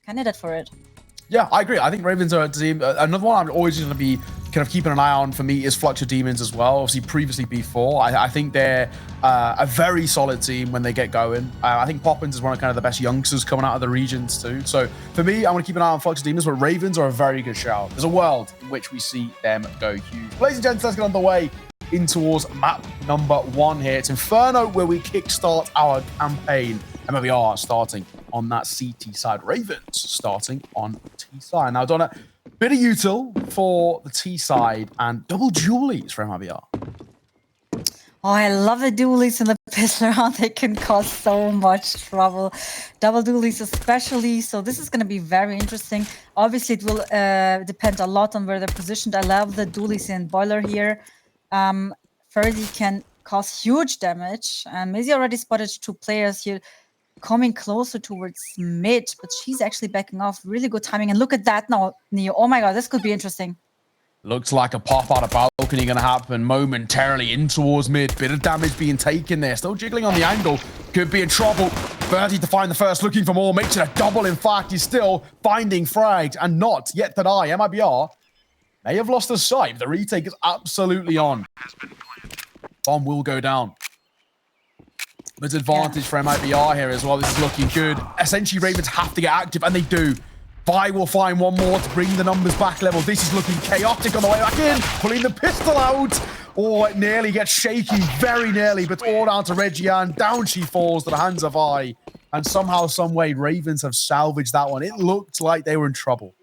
candidate for it. Yeah, I agree. I think Ravens are a team. Another one I'm always going to be kind of keeping an eye on for me is Fluxor Demons as well. Obviously, previously B4. I think they're a very solid team when they get going. I think Poppins is one of kind of the best youngsters coming out of the regions too. So for me, I'm going to keep an eye on Fluxor Demons, but Ravens are a very good shout. There's a world in which we see them go huge. Ladies and gents, let's get underway in towards map number 1 here. It's Inferno, where we kickstart our campaign. MIBR starting on that CT side. Ravens starting on T side. Now, Donna, bit of util for the T side and double dualies for MIBR. Oh, I love the dualies in the pistol round. They can cause so much trouble. Double dualies especially. So this is going to be very interesting. Obviously, it will depend a lot on where they're positioned. I love the dualies in Boiler here. Ferdy can cause huge damage. Mizzy already spotted 2 players here coming closer towards mid, but she's actually backing off. Really good timing. And look at that now, Neo. Oh my god, this could be interesting. Looks like a pop out of balcony going to happen momentarily in towards mid. Bit of damage being taken there. Still jiggling on the angle. Could be in trouble. Ferdy to find the first, looking for more. Makes it a double, in fact. He's still finding frags and not yet deny. MIBR may have lost the sight. The retake is absolutely on. Bomb will go down. There's advantage for MIBR here as well. This is looking good. Essentially, Ravens have to get active, and they do. Vi will find one more to bring the numbers back level. This is looking chaotic on the way back in. Pulling the pistol out. Oh, it nearly gets shaky. Very nearly, but all down to Reggiane. Down she falls to the hands of Vi. And somehow, some way, Ravens have salvaged that one. It looked like they were in trouble.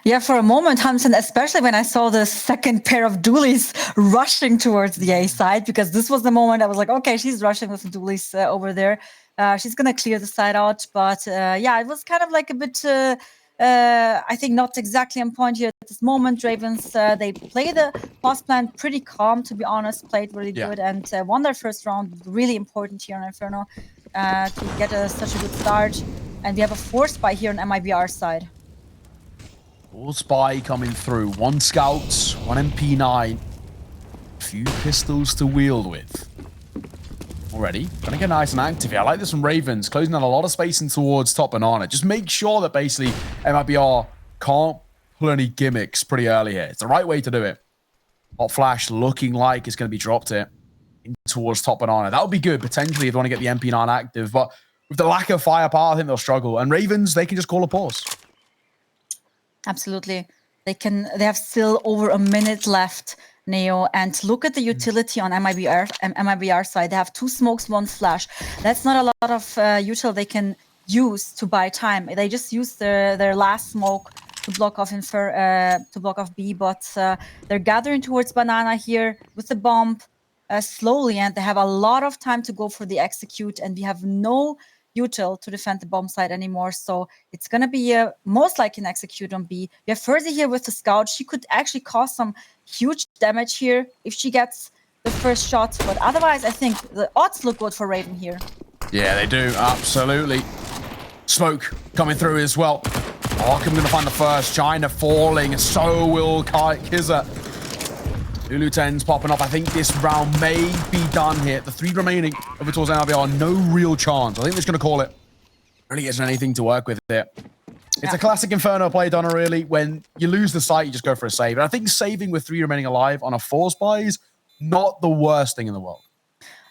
Yeah, for a moment, Hansen, especially when I saw the second pair of dualies rushing towards the A side, because this was the moment I was like, okay, she's rushing with the dualies over there. She's going to clear the side out. But yeah, it was kind of like a bit, I think, not exactly on point here at this moment. Ravens, they play the post plan pretty calm, to be honest, played really good and won their first round. Really important here on Inferno to get such a good start. And we have a 4 spy here on MIBR side. 4 spy coming through. 1 scout, 1 MP9. A few pistols to wield with. Already. Gonna get nice and active here. I like this from Ravens. Closing down a lot of space in towards top banana. Just make sure that basically MIBR can't pull any gimmicks pretty early here. It's the right way to do it. Hot flash looking like it's going to be dropped here in towards top banana. That would be good potentially if they want to get the MP9 active. But with the lack of firepower, I think they'll struggle. And Ravens, they can just call a pause. Absolutely. They have still over a minute left, Neo, and look at the utility on MIBR side. They have 2 smokes, 1 flash. That's not a lot of util they can use to buy time. They just use their last smoke to block off B, but they're gathering towards banana here with the bomb slowly, and they have a lot of time to go for the execute, and we have no util to defend the bomb side anymore, so it's gonna be most likely an execute on B. We have Ferdy here with the scout. She could actually cause some huge damage here if she gets the first shot, but otherwise I think the odds look good for Raven here. Yeah, they do, absolutely. Smoke coming through as well. Arkham gonna find the first. China falling, so will Kizza. Lulu 10's popping up. I think this round may be done here. The 3 remaining over towards MIBR, no real chance. I think they're just going to call it. Really isn't anything to work with there. It's a classic Inferno play, Donna, really. When you lose the sight, you just go for a save. And I think saving with 3 remaining alive on a 4 spy is not the worst thing in the world.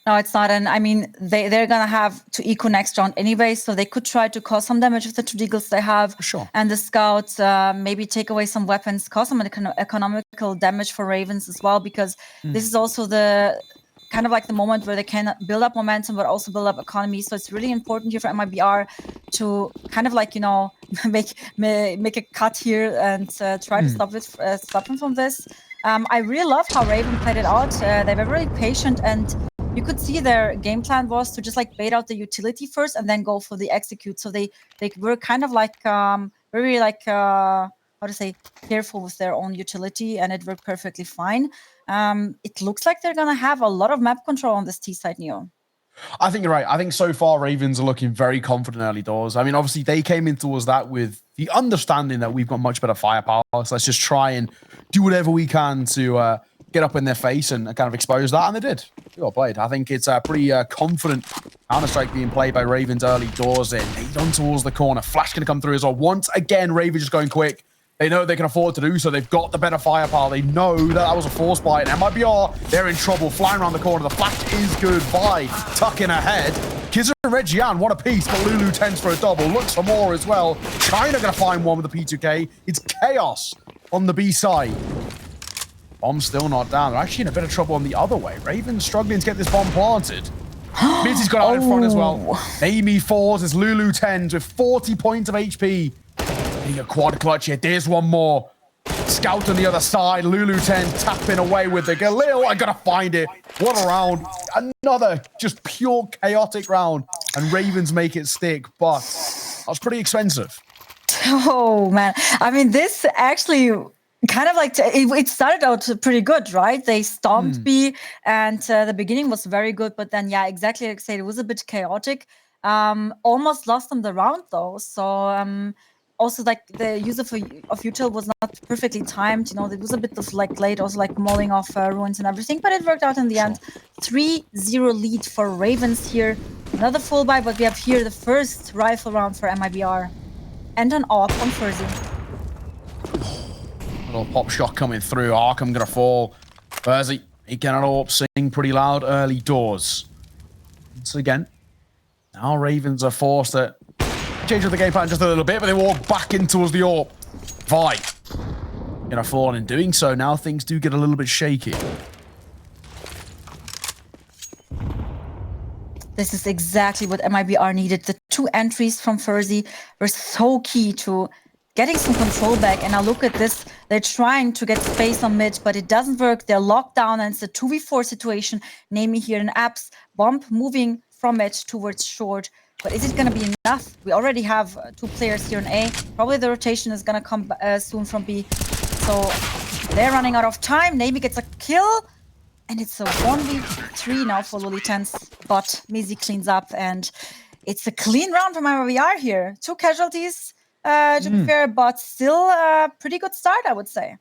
No, it's not. And I mean, they're going to have to eco next round anyway, so they could try to cause some damage with the 2 deagles they have. Sure. And the scouts, maybe take away some weapons, cause some economical damage for Ravens as well, because this is also the kind of like the moment where they can build up momentum, but also build up economy. So it's really important here for MIBR to kind of like, you know, make a cut here and try to stop him from this. I really love how Raven played it out. They were very patient, and you could see their game plan was to just like bait out the utility first and then go for the execute. So they were kind of like very like how to say, careful with their own utility, and it worked perfectly fine. It looks like they're gonna have a lot of map control on this T side, Neo. I think you're right. I think so far Ravens are looking very confident early doors. I mean, obviously they came in towards that with the understanding that we've got much better firepower. So let's just try and do whatever we can to get up in their face and kind of expose that. And they did. Well played. I think it's pretty confident Counter-Strike being played by Ravens early doors in. They done towards the corner. Flash going to come through as well. Once again, Ravens just going quick. They know they can afford to do so. They've got the better firepower. They know that was a force buy. And MIBR, they're in trouble. Flying around the corner. The flash is good. Vi tucking ahead. Kizzer and Reggian, one apiece, but Lulu tends for a double. Looks for more as well. China going to find one with the P2K. It's chaos on the B side. Bomb still not down. They're actually in a bit of trouble on the other way. Ravens struggling to get this bomb planted. Mitty's got out in front as well. Amy falls as Lulu 10s with 40 points of HP. Getting a quad clutch here. There's one more. Scout on the other side. Lulu 10 tapping away with the Galil. I gotta find it. What a round. Another just pure chaotic round. And Ravens make it stick, but that was pretty expensive. Oh, man. I mean, this actually kind of like it started out pretty good, right? They stomped B, and the beginning was very good, but then yeah, exactly like I said, it was a bit chaotic. Almost lost them the round though. So also like the use of util was not perfectly timed. You know, it was a bit of like late, also like mauling off ruins and everything, but it worked out in the end. 3-0 lead for Ravens here. Another full buy, but we have here the first rifle round for MIBR and an AWP on Furzy. Little pop shot coming through. Arkham gonna fall. Furzy, he cannot AWP sing pretty loud early doors. Once again, now Ravens are forced to change up the game plan just a little bit, but they walk back in towards the AWP. Vi gonna fall, and in doing so, now things do get a little bit shaky. This is exactly what MIBR needed. The 2 entries from Furzy were so key to getting some control back. And now look at this. They're trying to get space on mid, but it doesn't work. They're locked down, and it's a 2v4 situation, namely here in apps. Bomb moving from mid towards short. But is it going to be enough? We already have 2 players here in A. Probably the rotation is going to come soon from B. So they're running out of time. Navy gets a kill. And it's a 1v3 now for Loli Tens. But Mizzy cleans up, and it's a clean round from MIBR here. 2 casualties. To be fair, but still a pretty good start, I would say.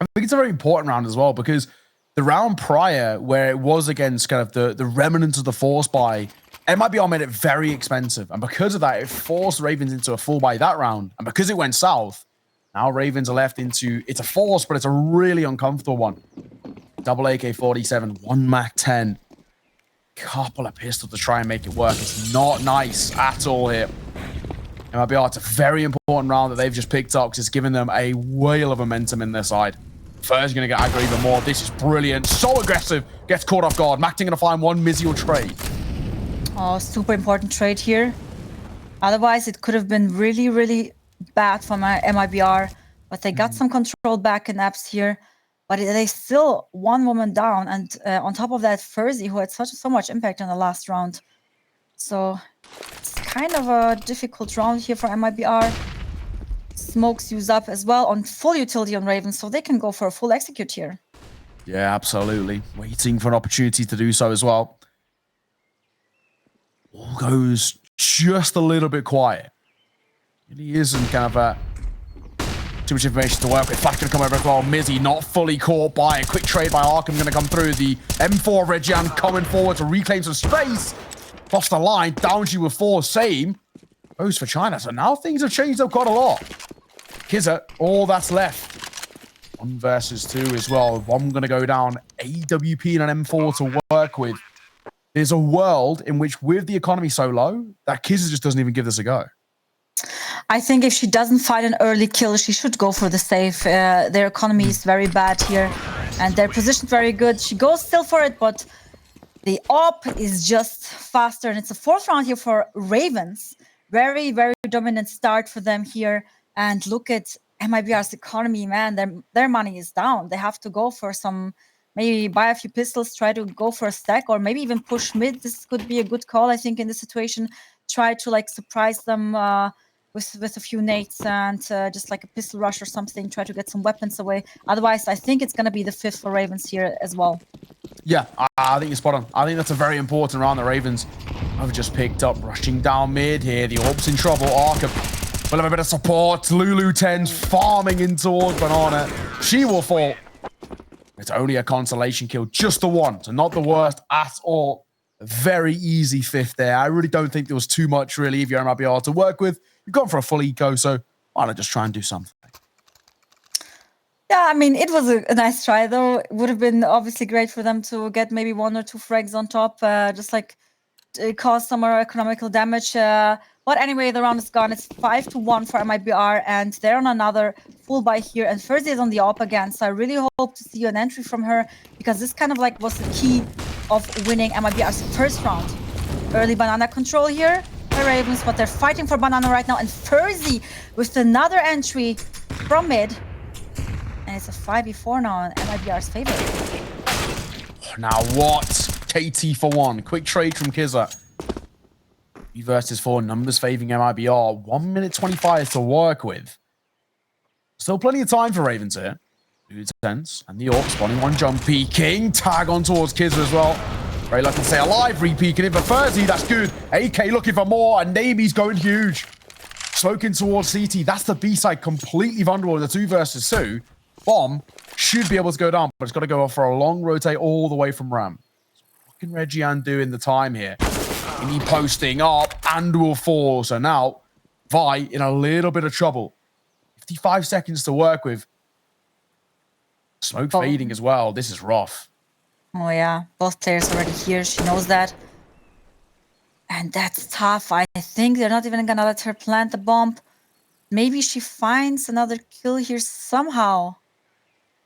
I think it's a very important round as well, because the round prior, where it was against kind of the remnants of the force buy, MIBR made it very expensive. And because of that, it forced Ravens into a full buy that round. And because it went south, now Ravens are left into, it's a force, but it's a really uncomfortable one. Double AK-47, 1 MAC-10. Couple of pistols to try and make it work. It's not nice at all here. MIBR, it's a very important round that they've just picked up, because it's given them a whale of momentum in their side. First, going to get aggro even more. This is brilliant. So aggressive. Gets caught off guard. Macting going to find one Mizzy or trade. Oh, super important trade here. Otherwise, it could have been really, really bad for my MIBR. But they got some control back in apps here. But they still 1 woman down. And on top of that, Furzy, who had so much impact in the last round. So it's kind of a difficult round here for MIBR. Smokes use up as well on full utility on Ravens, so they can go for a full execute here. Yeah, absolutely. Waiting for an opportunity to do so as well. All goes just a little bit quiet. Really isn't kind of too much information to work with. Flash going to come over as well. Mizzy not fully caught by a quick trade by Arkham going to come through. The M4 Reggian coming forward to reclaim some space. Lost the line. Down she with 4. Same goes for China. So now things have changed up quite a lot. Kizzer, all that's left. 1 versus 2 as well. One going to go down. AWP and an M4 to work with. There's a world in which, with the economy so low, that Kizzer just doesn't even give this a go. I think if she doesn't find an early kill, she should go for the save. Their economy is very bad here, and their position very good. She goes still for it, but the AWP is just faster, and it's a 4th round here for Ravens. Very, very dominant start for them here. And look at MIBR's economy, man. Their money is down. They have to go for some, maybe buy a few pistols, try to go for a stack, or maybe even push mid. This could be a good call, I think, in this situation. Try to like surprise them with a few nades and just like a pistol rush or something. Try to get some weapons away. Otherwise, I think it's going to be the 5th for Ravens here as well. Yeah, I think you're spot on. I think that's a very important round. The Ravens have just picked up, rushing down mid here. The AWP's in trouble. Arkham will have a bit of support. Lulu 10's farming in towards Banana. She will fall. It's only a consolation kill, just the one, so not the worst at all. A very easy fifth there. I really don't think there was too much, really, if you're MIBR to work with. You've gone for a full eco, so why not just try and do something? Yeah, I mean, it was a nice try, though. It would have been obviously great for them to get maybe 1 or 2 frags on top, just like cause some more economical damage. But anyway, the round is gone. It's 5-1 for MIBR, and they're on another full buy here. And Thursday is on the op again, so I really hope to see an entry from her, because this kind of like was the key of winning MIBR's first round. Early banana control here by Ravens, but they're fighting for banana right now. And Thursday with another entry from mid. And it's a 5v4 now in MIBR's favor. Now what? KT for 1. Quick trade from Kizza. 3 versus 4. Numbers favoring MIBR. 1 minute 25 to work with. Still plenty of time for Ravens here. 2 tense. And the AWP spawning 1 jump peeking. Tag on towards Kizza as well. Very lucky to stay alive. Re-peeking in for Thursday. That's good. AK looking for more. And Namie's going huge. Smoking towards CT. That's the B side. Completely vulnerable in the 2 versus 2. Bomb should be able to go down, but it's got to go off for a long rotate all the way from ramp. What can Regian do in the time here? He posting up and will fall. So now Vi in a little bit of trouble. 55 seconds to work with. Smoke fading as well. This is rough. Oh yeah, both players already here. She knows that. And that's tough. I think they're not even gonna let her plant the bomb. Maybe she finds another kill here somehow.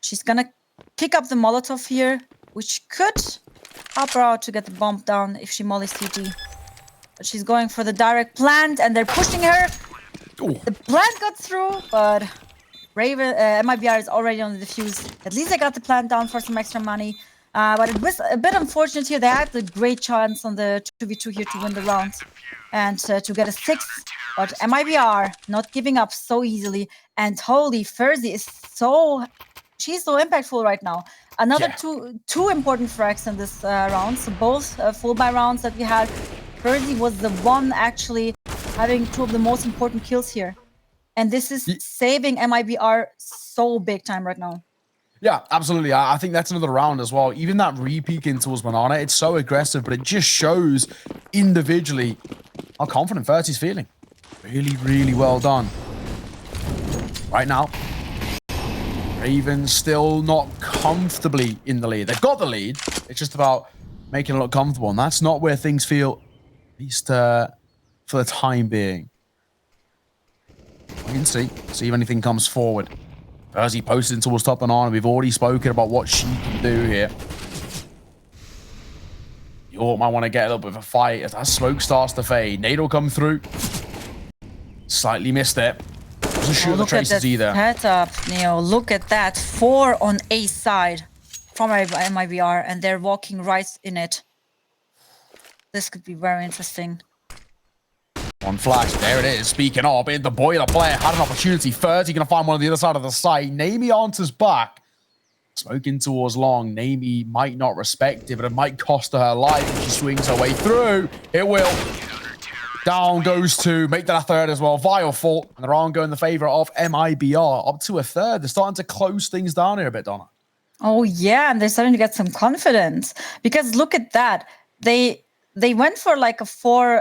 She's gonna pick up the Molotov here, which could help her out to get the bomb down if she mollies CT. But she's going for the direct plant, and they're pushing her. Ooh. The plant got through, but MIBR is already on the defuse. At least they got the plant down for some extra money. But it was a bit unfortunate here. They had the great chance on the 2v2 here to win the round and to get a 6th. But MIBR not giving up so easily. And holy, Thursday is so... She's so impactful right now. Another two important frags in this round. So both full buy rounds that we had. Thursday was the one actually having 2 of the most important kills here. And this is saving MIBR so big time right now. Yeah, absolutely. I think that's another round as well. Even that re-peeking towards Banana, it's so aggressive, but it just shows individually how confident 30's feeling. Really, really well done. Right now, Ravens still not comfortably in the lead. They've got the lead. It's just about making it look comfortable, and that's not where things feel, at least for the time being. We can see if anything comes forward. Percy posted towards top banana. We've already spoken about what she can do here. York might want to get a little bit of a fight as that smoke starts to fade. Nade will come through. Slightly missed it. Doesn't shoot the traces either. Setup, Neo. Look at that. 4 on A side from MIBR, and they're walking right in it. This could be very interesting. One flash, there it is. Speaking of, the boiler player had an opportunity. 30 gonna find one on the other side of the site. Namie answers back. Smoking towards long. Namie might not respect it, but it might cost her her life if she swings her way through. It will. Down goes 2. Make that a 3rd as well. Vile fault. And they're on going in the favor of MIBR. Up to a 3rd. They're starting to close things down here a bit, Donna. Oh yeah, and they're starting to get some confidence. Because look at that. They went for like a four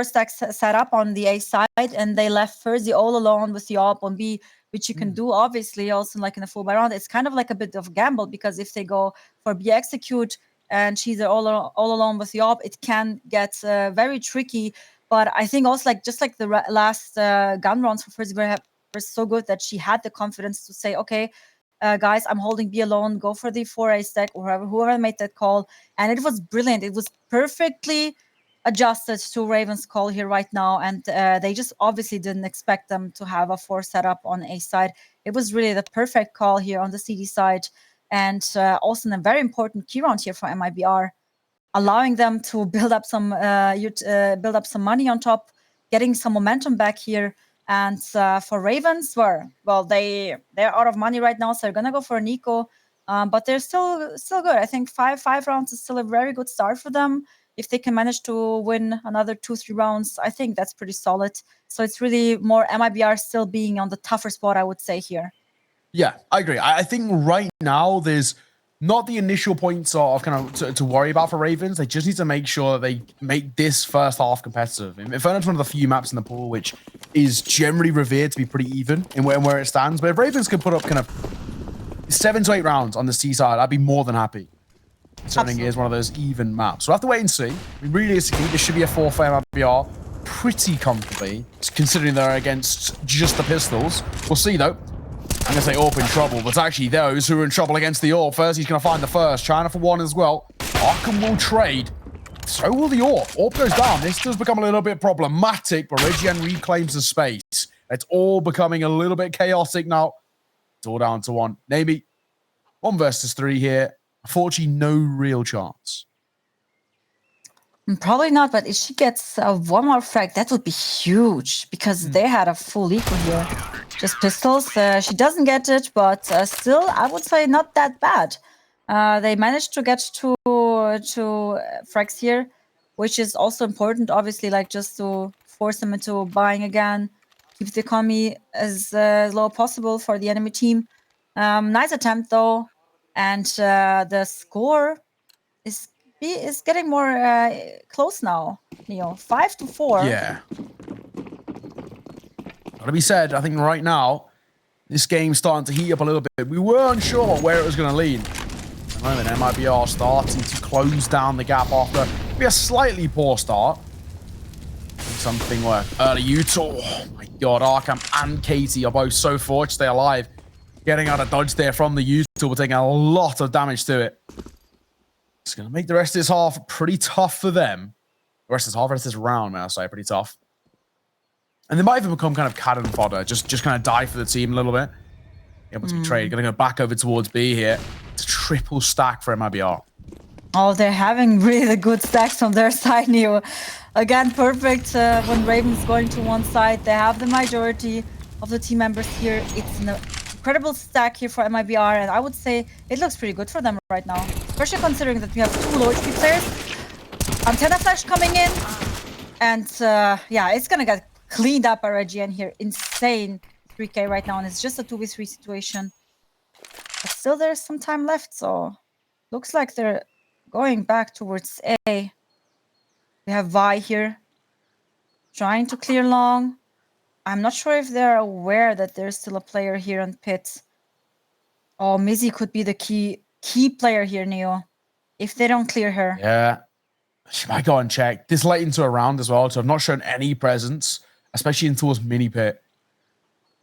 stack setup on the A side, and they left Thursday all alone with the AWP on B, which you can do obviously also like in a full buy round. It's kind of like a bit of a gamble, because if they go for B execute and she's all alone with the AWP, it can get very tricky. But I think also like just like the last gun rounds for Thursday were so good that she had the confidence to say, okay, guys, I'm holding B alone, go for the 4A stack, or whoever made that call. And it was brilliant. It was perfectly adjusted to Raven's call here right now. And they just obviously didn't expect them to have a 4 setup on A side. It was really the perfect call here on the CD side. And also a very important key round here for MIBR, allowing them to build up some money on top, getting some momentum back here. And for Ravens, they're out of money right now, so they're gonna go for an eco. But they're still good. I think five rounds is still a very good start for them. If they can manage to win another 2-3 rounds, I think that's pretty solid. So it's really more MIBR still being on the tougher spot, I would say here. Yeah, I agree. I think right now there's not the initial points of kind of to worry about for Ravens. They just need to make sure that they make this first half competitive. Inferno's one of the few maps in the pool which is generally revered to be pretty even in where it stands. But if Ravens could put up kind of 7 to 8 rounds on the C side, I'd be more than happy. Considering it is one of those even maps. So we'll have to wait and see. I mean, realistically, this should be a 4 for MIBR pretty comfortably, considering they're against just the pistols. We'll see, though. I'm going to say AWP in trouble, but it's actually those who are in trouble against the AWP. First, he's going to find the first. China for 1 as well. Arkham will trade. So will the AWP. AWP goes down. This does become a little bit problematic, but Reggian reclaims the space. It's all becoming a little bit chaotic now. It's all down to 1. Maybe 1 versus 3 here. Unfortunately, no real chance. Probably not, but if she gets 1 more frag, that would be huge because they had a full equal here. Just pistols. She doesn't get it, but still, I would say not that bad. They managed to get to frags here, which is also important, obviously, like just to force them into buying again, keep the economy as low as possible for the enemy team. Nice attempt, though, and the score is getting more close now. 5-4. Yeah. Gotta be said, I think right now, this game's starting to heat up a little bit. We were unsure where it was going to lead. At the moment, MIBR starting to close down the gap after maybe a slightly poor start. Something work. Early Utah. Oh my god, Arkham and Katie are both so fortunate to stay alive. Getting out of dodge there from the Utah, but taking a lot of damage to it. It's going to make the rest of this half pretty tough for them. The rest of this round, may I say, pretty tough. And they might even become kind of cannon fodder, just kind of die for the team a little bit. Able to be traded. Going to go back over towards B here. It's a triple stack for MIBR. Oh, they're having really good stacks on their side, Neo. Again, perfect when Raven's going to one side. They have the majority of the team members here. It's an incredible stack here for MIBR, and I would say it looks pretty good for them right now. Especially considering that we have 2 low HP players. Antenna flash coming in. And yeah, it's going to get cleaned up by Reggian here. Insane 3K right now, and it's just a 2v3 situation. But still, there's some time left, so looks like they're going back towards A. We have Vi here, trying to clear long. I'm not sure if they're aware that there's still a player here on pit. Oh, Mizzy could be the key player here, Neo, if they don't clear her. Yeah, she might go and check. This late into a round as well, so I've not shown any presence, especially in towards mini pit.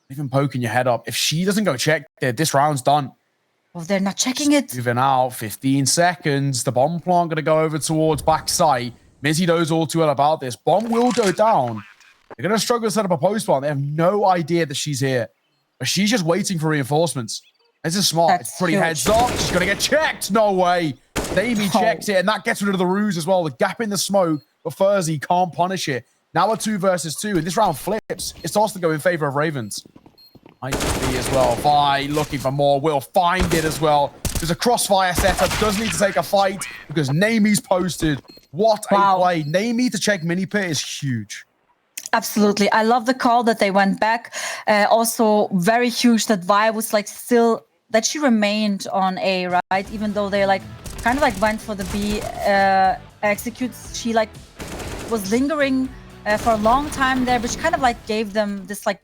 Even poking your head up. If she doesn't go check, this round's done. Well, they're not checking it. Moving out, 15 seconds. The bomb plant going to go over towards backside. Mizzy knows all too well about this. Bomb will go down. They're going to struggle to set up a post plant. They have no idea that she's here. But she's just waiting for reinforcements. This is smart. It's pretty huge. Heads up. She's going to get checked. No way. Davey checks it, and that gets rid of the ruse as well. The gap in the smoke, but Furzy can't punish it. Now a 2 versus 2, and this round flips. It starts to go in favor of Ravens. Might be as well. Vi looking for more. Will find it as well. There's a crossfire setup. Does need to take a fight because Namie's posted. What a play. Namie to check mini pit is huge. Absolutely. I love the call that they went back. Also, very huge that Vi was like still, that she remained on A, right? Even though they like kind of like went for the B executes. She like was lingering for a long time there, but she kind of like gave them this like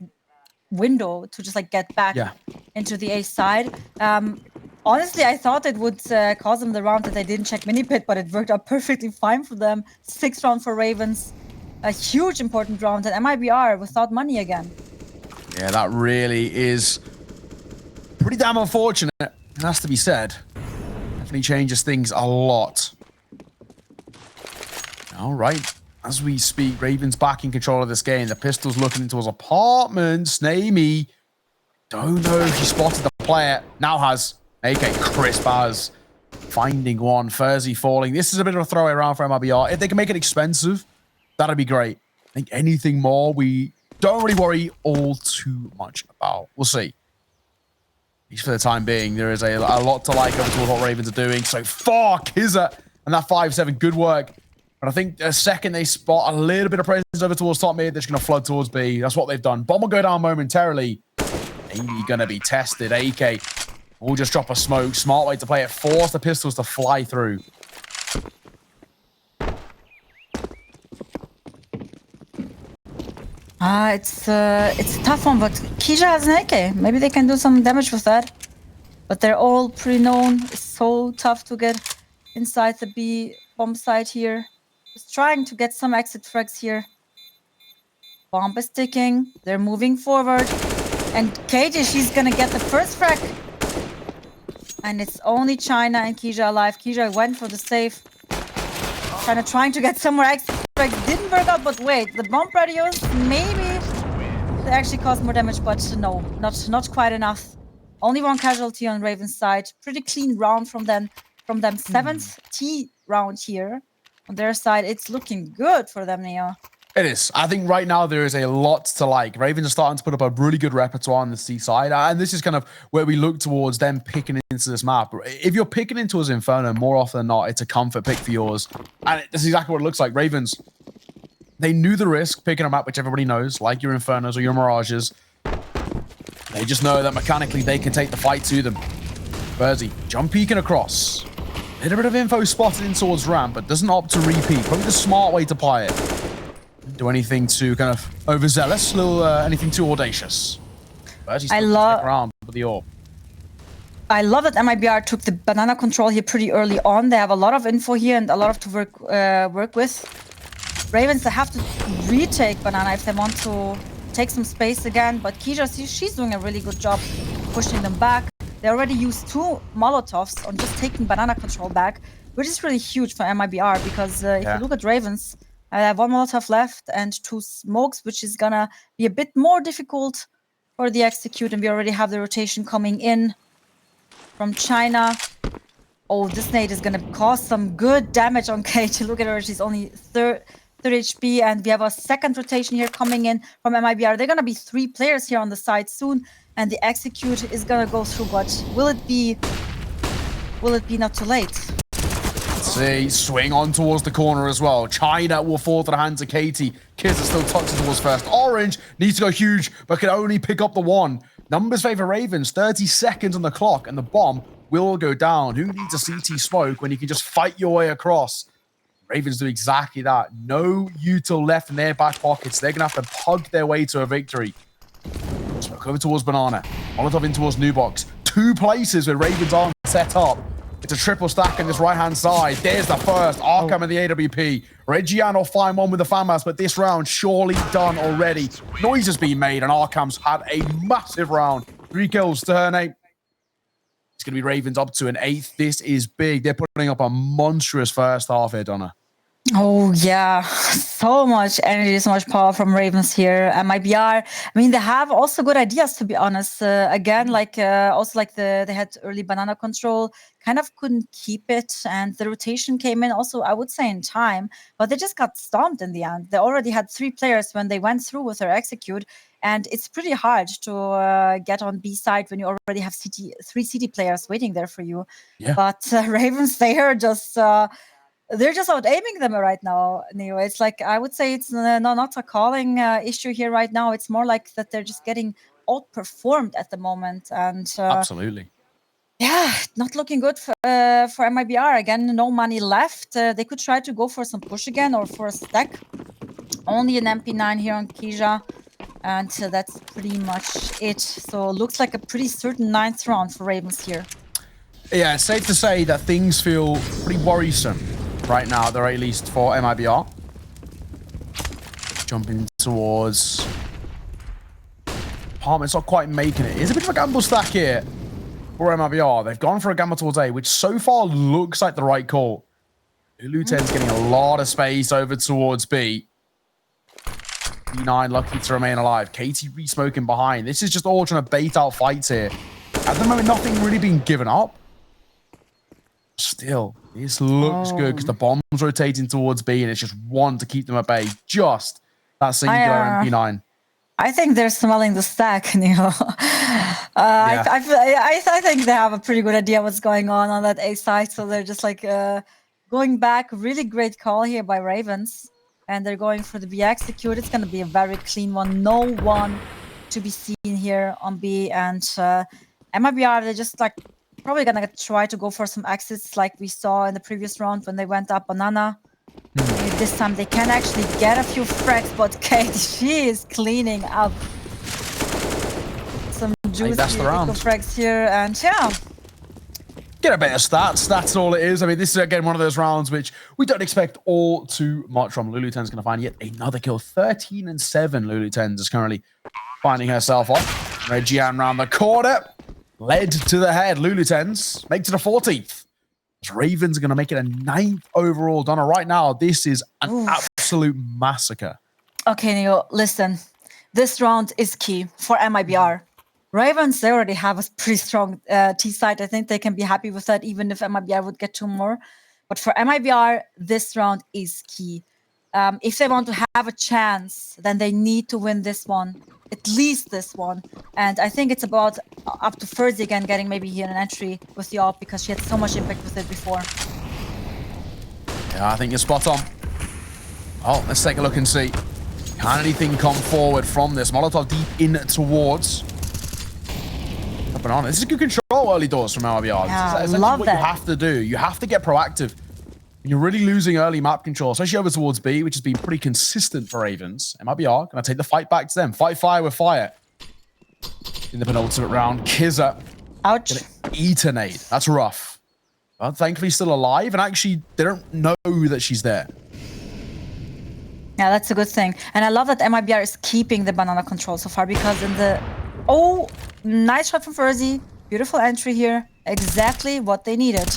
window to just like get back into the A side. Honestly, I thought it would cause them the round that they didn't check mini pit, but it worked out perfectly fine for them. 6th round for Ravens. A huge important round, and MIBR without money again. Yeah, that really is pretty damn unfortunate. It has to be said. Definitely changes things a lot. All right. As we speak, Ravens back in control of this game. The pistol's looking into his apartment. Namie. Don't know if she spotted the player. Now has. AK crisp as. Finding one. Furzy falling. This is a bit of a throwaway round for MIBR. If they can make it expensive, that'd be great. I think anything more, we don't really worry all too much about. We'll see. At least for the time being, there is a lot to like over towards what Ravens are doing. So far, Kizza and that 5-7, good work. But I think the second they spot a little bit of presence over towards top mid, they're just going to flood towards B. That's what they've done. Bomb will go down momentarily. Amy going to be tested. AK We'll just drop a smoke. Smart way to play it. Force the pistols to fly through. It's a tough one, but Kisha has an AK. Maybe they can do some damage with that. But they're all pre-known. It's so tough to get inside the B bomb site here. Just trying to get some exit frags here. Bomb is ticking. They're moving forward. And KJ, she's gonna get the first frag. And it's only China and Kisha alive. Kisha went for the safe. Trying to get some more exit frags. Didn't work out, but wait. The bomb radios, maybe they actually caused more damage, but no, not quite enough. Only one casualty on Raven's side. Pretty clean round from them. 7th T round here. On their side, it's looking good for them, Neo. It is. I think right now there is a lot to like. Ravens are starting to put up a really good repertoire on the C side. And this is kind of where we look towards them picking into this map. If you're picking into us Inferno, more often than not, it's a comfort pick for yours. And this is exactly what it looks like. Ravens, they knew the risk picking a map which everybody knows, like your Infernos or your Mirages. They just know that mechanically they can take the fight to them. Berzi, jump peeking across. A little bit of info spotted in towards ramp, but doesn't opt to repeat. Probably the smart way to play it. Do anything too kind of overzealous, anything too audacious. I love around with the orb. I love that MIBR took the banana control here pretty early on. They have a lot of info here and a lot to work with. Ravens, they have to retake banana if they want to take some space again. But Kisha, she's doing a really good job pushing them back. They already used 2 Molotovs on just taking banana control back, which is really huge for MIBR because if you look at Ravens, I have 1 Molotov left and 2 smokes, which is gonna be a bit more difficult for the execute. And we already have the rotation coming in from China. Oh, this nade is gonna cause some good damage on Kate. Look at her, she's only 3rd HP, and we have a second rotation here coming in from MIBR. They're gonna be 3 players here on the side soon, and the execute is gonna go through. But will it be not too late? See, swing on towards the corner as well. China will fall to the hands of Katie. Kids are still touching towards first. Orange needs to go huge, but can only pick up the 1. Numbers favor Ravens. 30 seconds on the clock, and the bomb will go down. Who needs a CT smoke when you can just fight your way across? Ravens do exactly that. No util left in their back pockets. They're going to have to pug their way to a victory. Smoke over towards Banana. Molotov in towards New Box. 2 places where Ravens aren't set up. It's a triple stack on this right-hand side. There's the first. Arkham and the AWP. Reggiano will find one with the FAMAS, but this round surely done already. Noise has been made, and Arkham's had a massive round. 3 kills to her name. It's going to be Ravens up to an 8th. This is big. They're putting up a monstrous first half here, Donna. Oh, yeah. So much energy, so much power from Ravens here. MIBR, I mean, they have also good ideas, to be honest. Again, like they had early banana control, kind of couldn't keep it. And the rotation came in also, I would say, in time. But they just got stomped in the end. They already had 3 players when they went through with their execute. And it's pretty hard to get on B side when you already have 3 CT players waiting there for you. Yeah. But Ravens, they are just... they're just out aiming them right now, Neo. It's like, I would say it's not a calling issue here right now. It's more like that they're just getting outperformed at the moment. And absolutely. Yeah, not looking good for MIBR. Again, no money left. They could try to go for some push again or for a stack. Only an MP9 here on Kisha. And that's pretty much it. So looks like a pretty certain 9th round for Ravens here. Yeah, it's safe to say that things feel pretty worrisome right now, at the very least, for MIBR. Jumping towards... Apartment's not quite making it. It's a bit of a gamble stack here for MIBR. They've gone for a gamble towards A, which so far looks like the right call. Luten's getting a lot of space over towards B. B9 lucky to remain alive. Katie re-smoking behind. This is just all trying to bait out fights here. At the moment, nothing really being given up. Still, this looks good because the bomb's rotating towards B and it's just one to keep them at bay. Just that singular MP9. I think they're smelling the stack, Neil. I think they have a pretty good idea what's going on that A side. So they're just like going back. Really great call here by Ravens. And they're going for the B execute. It's going to be a very clean one. No one to be seen here on B. And MIBR, they're just like probably gonna try to go for some exits like we saw in the previous round when they went up banana. Maybe this time they can actually get a few frags, but Kate, she is cleaning up some juicy frags here, and yeah. Get a bit of stats. That's all it is. I mean, this is, again, one of those rounds which we don't expect all too much from. Lulu10's going to find yet another kill. 13-7 Lulu10 is currently finding herself off. Regian round the corner. Led to the head. Lulu10's make it to 14th. Ravens are going to make it a 9th overall. Donna, right now, this is an absolute massacre. Okay, Neo, listen. This round is key for MIBR. Ravens, they already have a pretty strong T side. I think they can be happy with that, even if MIBR would get 2 more. But for MIBR, this round is key. If they want to have a chance, then they need to win this one, at least this one. And I think it's about up to Ferzi again getting maybe here an entry with the AWP because she had so much impact with it before. Yeah, I think you're spot on. Oh, let's take a look and see. Can anything come forward from this? Molotov deep in towards. Banana. This is good control early doors from MIBR. Yeah, That's love what that. you have to do. You have to get proactive. You're really losing early map control, especially over towards B, which has been pretty consistent for Ravens. MIBR going to take the fight back to them. Fight fire with fire. In the penultimate round, Kizza. Ouch. Eat a nade. That's rough. But thankfully still alive, and actually they don't know that she's there. Yeah, that's a good thing. And I love that MIBR is keeping the banana control so far because in the... Oh, nice shot from Ferzi. Beautiful entry here. Exactly what they needed.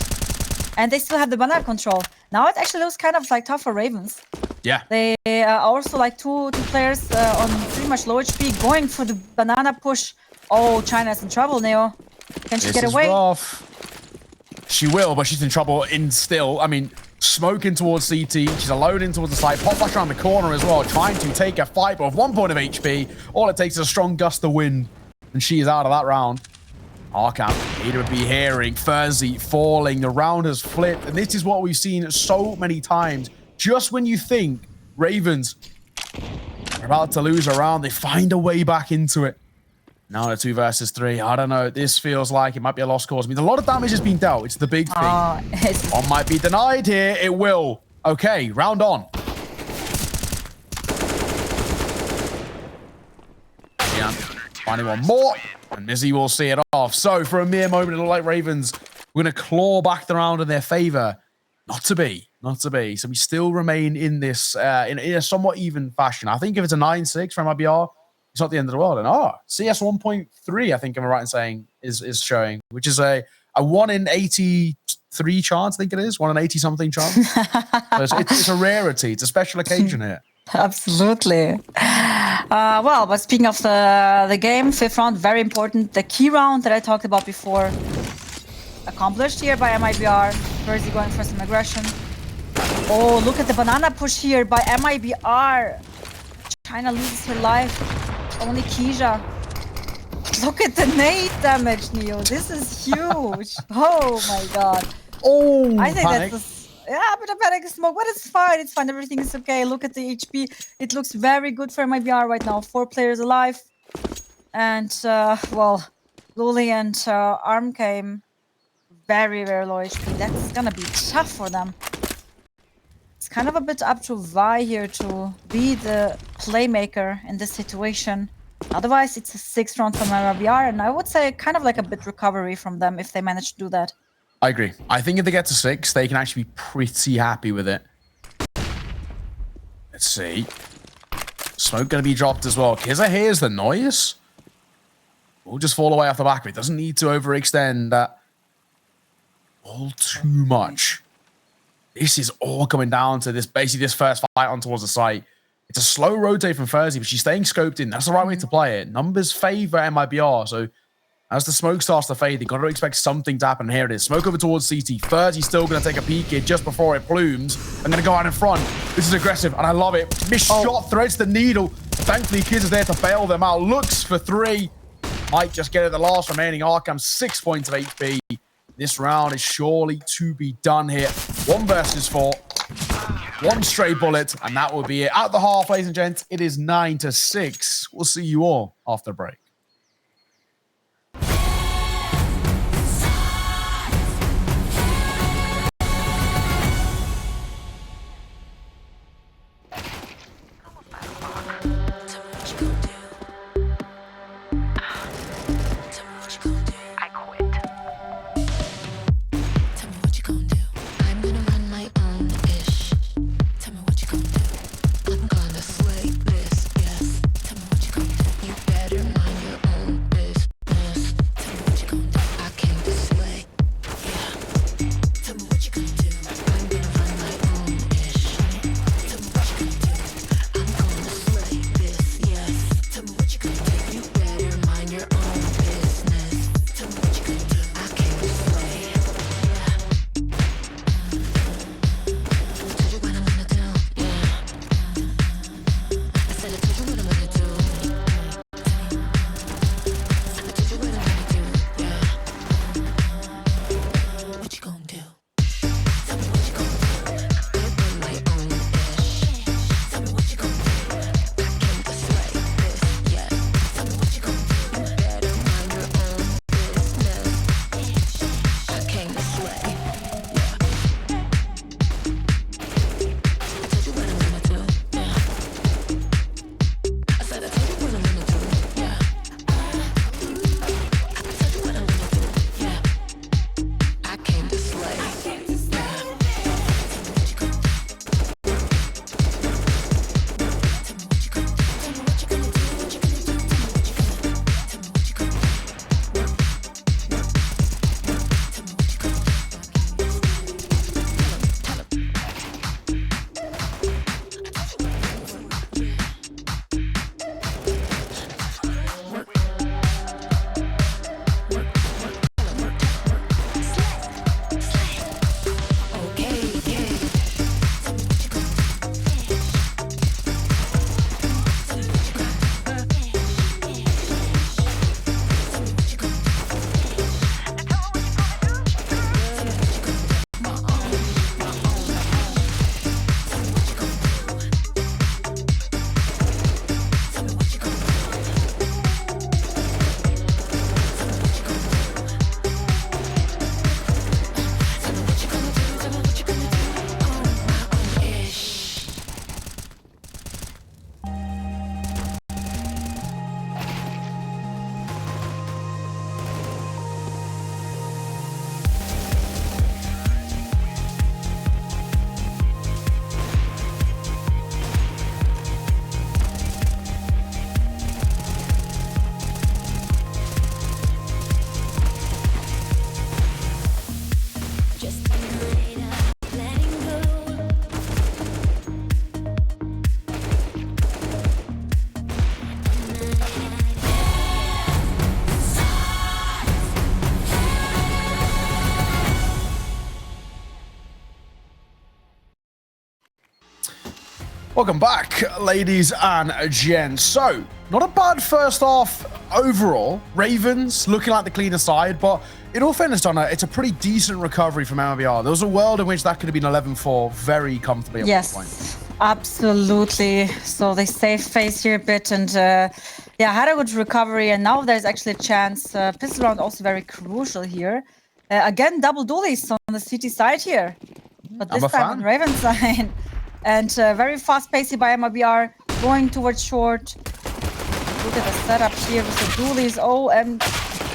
And they still have the banana control. Now it actually looks kind of like tough for Ravens. Yeah. They are also like two players on pretty much low HP going for the banana push. Oh, China's in trouble, Neo. Can she get away? Rough. She will, but she's in trouble in still. I mean, smoking towards CT. She's alone in towards the side. Pop flash around the corner as well, trying to take a fight, but with 1 point of HP, all it takes is a strong gust of wind, and she is out of that round. Arkham, Ada would be hearing. Ferzi falling. The round has flipped, and this is what we've seen so many times. Just when you think Ravens are about to lose a round, they find a way back into it. Now they're 2 versus 3. I don't know. This feels like it might be a lost cause. I mean, a lot of damage has been dealt. It's the big thing. One might be denied here. It will. Okay, round on. Yeah, finding one more. And Mizzy will see it off. So for a mere moment, it looked like Ravens were going to claw back the round in their favor. Not to be. Not to be. So we still remain in this in a somewhat even fashion. I think if it's a 9-6 from MIBR, it's not the end of the world. And CS 1.3, I think I'm right in saying, is showing, which is a 1 in 83 chance, I think it is. 1 in 80 something chance. So it's a rarity. It's a special occasion here. Absolutely. Well, but speaking of the game, 5th round, very important. The key round that I talked about before, accomplished here by MIBR. Ferzi going for some aggression. Oh, look at the banana push here by MIBR. China loses her life. Only Keisha. Look at the nade damage, Neo. This is huge. Oh my god. Oh, I think panic. that's a bit of panic smoke, but it's fine. It's fine. Everything is okay. Look at the HP. It looks very good for MIBR right now. 4 players alive. And, well, Luli and Arm came very, very low HP. That's gonna be tough for them. It's kind of a bit up to Vi here to be the playmaker in this situation. Otherwise, it's a 6th round from MIBR, and I would say kind of like a bit recovery from them if they manage to do that. I agree. I think if they get to 6, they can actually be pretty happy with it. Let's see. Smoke going to be dropped as well. Kizza hears the noise. Will just fall away off the back of it. Doesn't need to overextend that all too much. This is all coming down to this, basically this first fight on towards the site. It's a slow rotate from Ferzi, but she's staying scoped in. That's the right way to play it. Numbers favor MIBR, so as the smoke starts to fade, they've got to expect something to happen. Here it is. Smoke over towards CT. Ferzi's still going to take a peek here just before it plumes. I'm going to go out in front. This is aggressive, and I love it. Missed shot, threads the needle. Thankfully, Kids is there to bail them out. Looks for 3. Might just get it the last remaining Arkham. 6 points of HP. This round is surely to be done here. 1 versus 4. 1 stray bullet, and that will be it. At the half, ladies and gents, it is 9-6. We'll see you all after the break. Welcome back, ladies and gents. So, not a bad first half overall. Ravens looking like the cleaner side, but in all fairness, Donna, it's a pretty decent recovery from MIBR. There was a world in which that could have been 11-4 very comfortably at one point. Absolutely. So they saved face here a bit and yeah, had a good recovery. And now there's actually a chance. Pistol round also very crucial here. Again, double dualies on the CT side here. But this time on Raven side. And very fast pacey by MIBR, going towards short. Look at the setup here with the dualies. Oh, and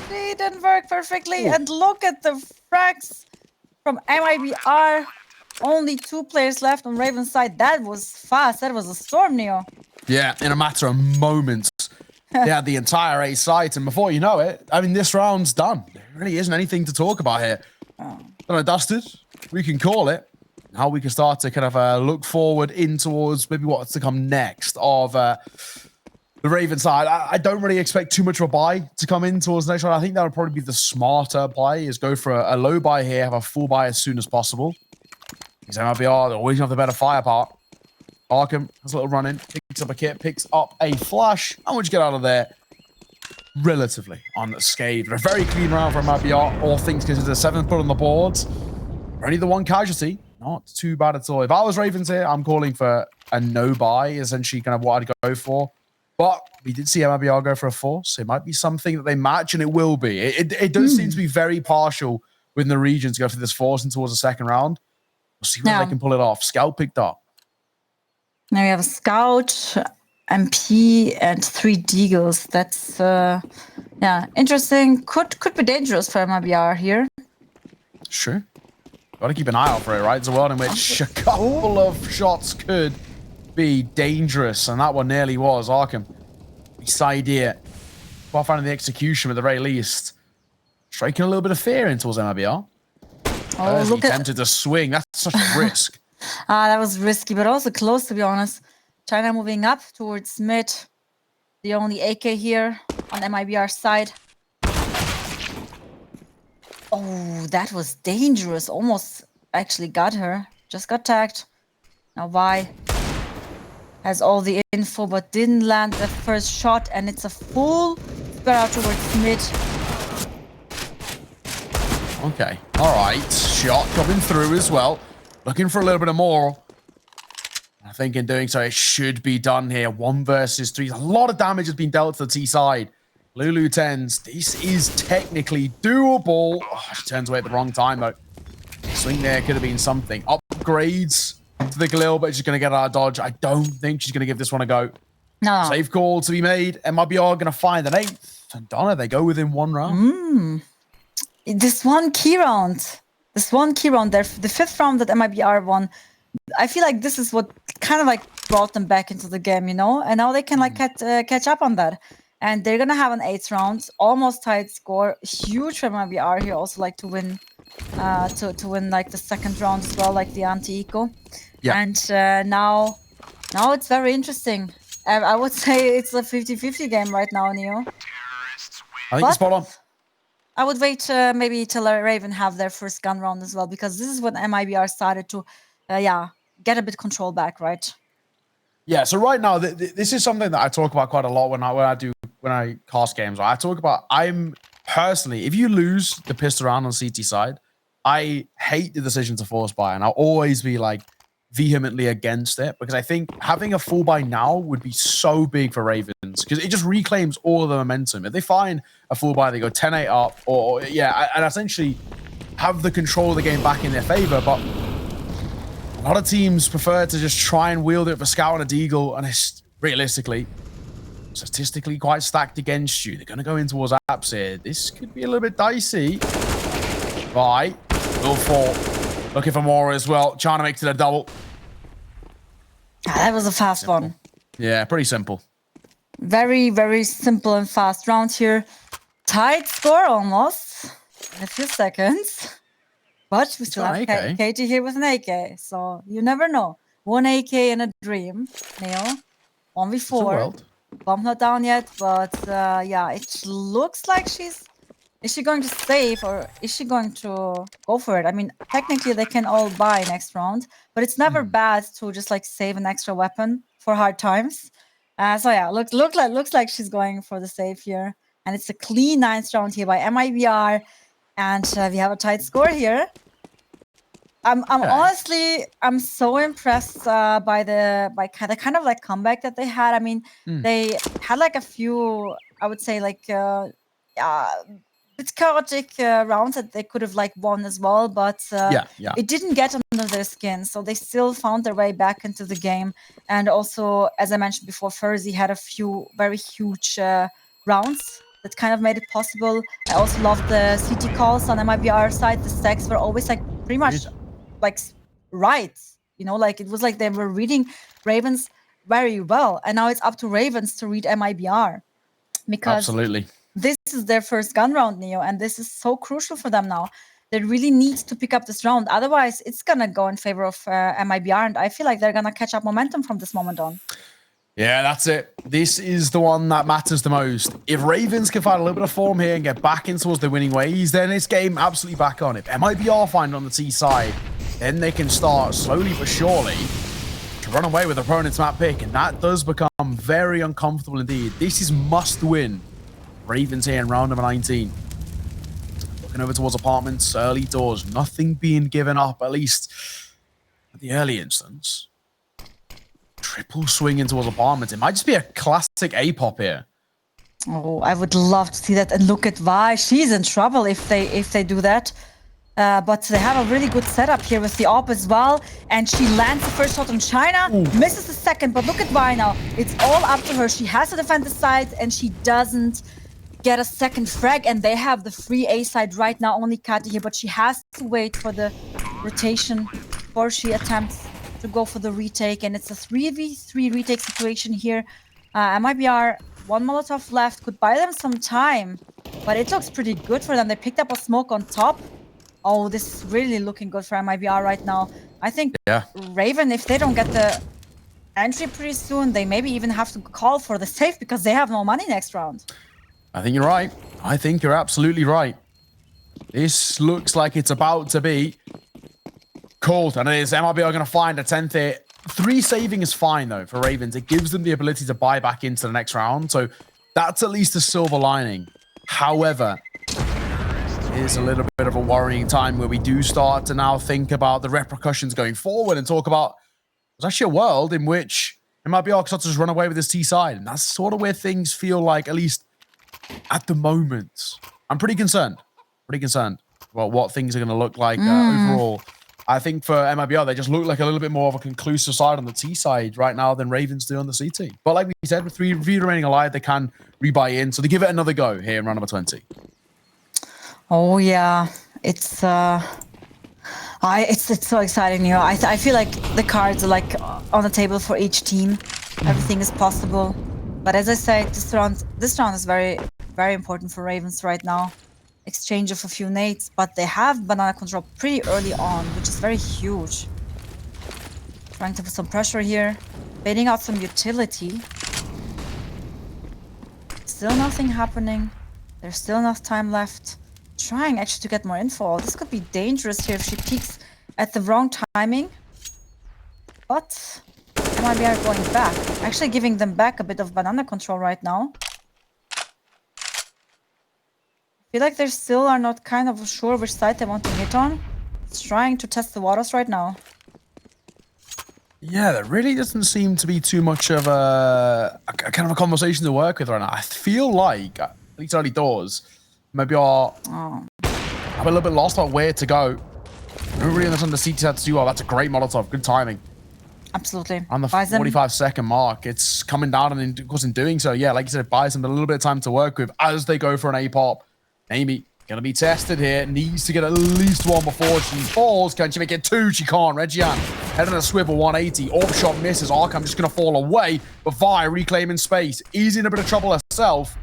they didn't work perfectly. Ooh. And look at the frags from MIBR. Only 2 players left on Raven's side. That was fast. That was a storm, Neo. Yeah, in a matter of moments. They had the entire A site, and before you know it, I mean, this round's done. There really isn't anything to talk about here. Dusted, we can call it. How we can start to kind of look forward in towards maybe what's to come next of the Raven side. I don't really expect too much of a buy to come in towards the next round. I think that would probably be the smarter play, is go for a low buy here, have a full buy as soon as possible. Because MIBR, they always have the better firepower. Arkham has a little run in, picks up a kit, picks up a flash. How much get out of there? Relatively unscathed. A very clean round for MIBR. All things considered, 7th put on the boards. Only the 1 casualty. Not too bad at all. If I was Ravens here, I'm calling for a no buy, essentially kind of what I'd go for. But we did see MIBR go for a 4, so it might be something that they match, and it will be. It does seem to be very partial within the region to go for this force and towards the second round. We'll see whether they can pull it off. Scout picked up. Now we have a Scout, MP, and 3 Deagles. That's, yeah, interesting. Could be dangerous for MIBR here. Sure. Got to keep an eye out for it, right? It's a world in which a couple of shots could be dangerous, and that one nearly was. Arkham, this idea, while finding the execution at the very least, striking a little bit of fear into towards MIBR. Oh, look at... Tempted to swing. That's such a risk. That was risky, but also close, to be honest. China moving up towards mid. The only AK here on MIBR side. Oh, that was dangerous. Almost actually got her. Just got tagged. Now Y has all the info, but didn't land the first shot, and it's a full spread out towards mid. Okay. All right. Shot coming through as well. Looking for a little bit of more. I think in doing so, it should be done here. 1 versus 3. A lot of damage has been dealt to the T side. Lulu 10s. This is technically doable. Oh, she turns away at the wrong time, though. Swing there could have been something. Upgrades to the Galil, but she's going to get out of dodge. I don't think she's going to give this one a go. No. Safe call to be made. MIBR going to find an 8th. And Donna, they go within 1 round. This one key round there, the 5th round that MIBR won, I feel like this is what kind of like brought them back into the game, you know? And now they can like catch up on that. And they're gonna have an 8th round, almost tied score. Huge for MIBR here, also like to win like the 2nd round as well, like the anti-eco. Yeah. And now it's very interesting. I would say it's a 50-50 game right now, Neo. I think it's spot on. I would wait maybe till Raven have their first gun round as well, because this is when MIBR started to, get a bit control back, right? Yeah. So right now, this is something that I talk about quite a lot when I cast games. I talk about, I'm personally, if you lose the pistol round on CT side, I hate the decision to force buy, and I'll always be like vehemently against it, because I think having a full buy now would be so big for Ravens, because it just reclaims all of the momentum. If they find a full buy, they go 10-8 up, or and essentially have the control of the game back in their favor. But a lot of teams prefer to just try and wield it for Scout and a Deagle, and it's realistically, statistically quite stacked against you. They're going to go in towards apps here. This could be a little bit dicey. Right, will fall. Looking for more as well. China makes it a double. That was a fast one. Yeah, pretty simple. Very, very simple and fast round here. Tight score almost in a few seconds. But we still have Katie here with an AK. So you never know. 1 AK in a dream. Neo. 1v4. Bomb not down yet. But it looks like she's Is she going to save or is she going to go for it? I mean, technically they can all buy next round, but it's never bad to just like save an extra weapon for hard times. So yeah, looks like she's going for the save here, and it's a clean 9th round here by MIBR, and we have a tight score here. I'm honestly so impressed by the kind of like comeback that they had. I mean, they had like a few, I would say like bit chaotic rounds that they could have like won as well, but it didn't get under their skin, so they still found their way back into the game. And also, as I mentioned before, Furzy had a few very huge rounds that kind of made it possible. I also loved the CT calls on MIBR side. The stacks were always like pretty much like right, you know, like it was like they were reading Ravens very well, and now it's up to Ravens to read MIBR, because absolutely this is their first gun round, Neo, and this is so crucial for them now. They really need to pick up this round, otherwise it's gonna go in favor of MIBR, and I feel like they're gonna catch up momentum from this moment on. Yeah, that's it. This is the one that matters the most. If Ravens can find a little bit of form here and get back in towards the winning ways, then this game absolutely back on. If MIBR find on the T side, then they can start slowly but surely to run away with opponent's map pick, and that does become very uncomfortable indeed. This is must win. Ravens here in round number 19. Looking over towards apartments, early doors, nothing being given up, at least at the early instance. Triple swing into towards apartments. It might just be a classic A-pop here. Oh, I would love to see that. And look at Vi. She's in trouble if they do that. But they have a really good setup here with the AWP as well. And she lands the first shot on China, misses the second. But look at Vi now. It's all up to her. She has to defend the side, and she doesn't get a second frag. And they have the free A side right now, only Kati here. But she has to wait for the rotation before she attempts to go for the retake. And it's a 3v3 retake situation here. MIBR, one Molotov left, could buy them some time. But it looks pretty good for them. They picked up a smoke on top. Oh, this is really looking good for MIBR right now. I think Raven, if they don't get the entry pretty soon, they maybe even have to call for the safe because they have no money next round. I think you're right. I think you're absolutely right. This looks like it's about to be cold, and it is. MIBR are going to find a 10th here. 3 saving is fine, though, for Ravens. It gives them the ability to buy back into the next round, so that's at least a silver lining. However, is a little bit of a worrying time where we do start to now think about the repercussions going forward and talk about there's actually a world in which MIBR could just run away with this T side, and that's sort of where things feel like, at least at the moment, I'm pretty concerned about what things are going to look like overall. I think for MIBR, they just look like a little bit more of a conclusive side on the T side right now than Ravens do on the CT. But like we said, with 3 remaining alive, they can rebuy in, so they give it another go here in round number 20. Oh yeah, it's so exciting, you know. I feel like the cards are like on the table for each team. Everything is possible. But as I said, this round is very, very important for Ravens right now. Exchange of a few nades, but they have banana control pretty early on, which is very huge. Trying to put some pressure here, baiting out some utility. Still nothing happening. There's still enough time left. Trying actually to get more info. This could be dangerous here if she peeks at the wrong timing. But MIBR going back. Actually giving them back a bit of banana control right now. I feel like they still are not kind of sure which side they want to hit on. It's trying to test the waters right now. Yeah, there really doesn't seem to be too much of a kind of a conversation to work with right now. I feel like, at least early doors, maybe I'm a little bit lost on where to go. I don't really understand the CT had to do well. That's a great Molotov. Good timing. Absolutely. On the 45-second mark, it's coming down, and of course in doing so, yeah, like you said, it buys them a little bit of time to work with as they go for an A-pop. Amy, gonna be tested here. Needs to get at least 1 before she falls. Can she make it 2? She can't. Regian heading a swivel 180. AWP shot misses. Arkham just gonna fall away. But Vi reclaiming space. Is in a bit of trouble herself.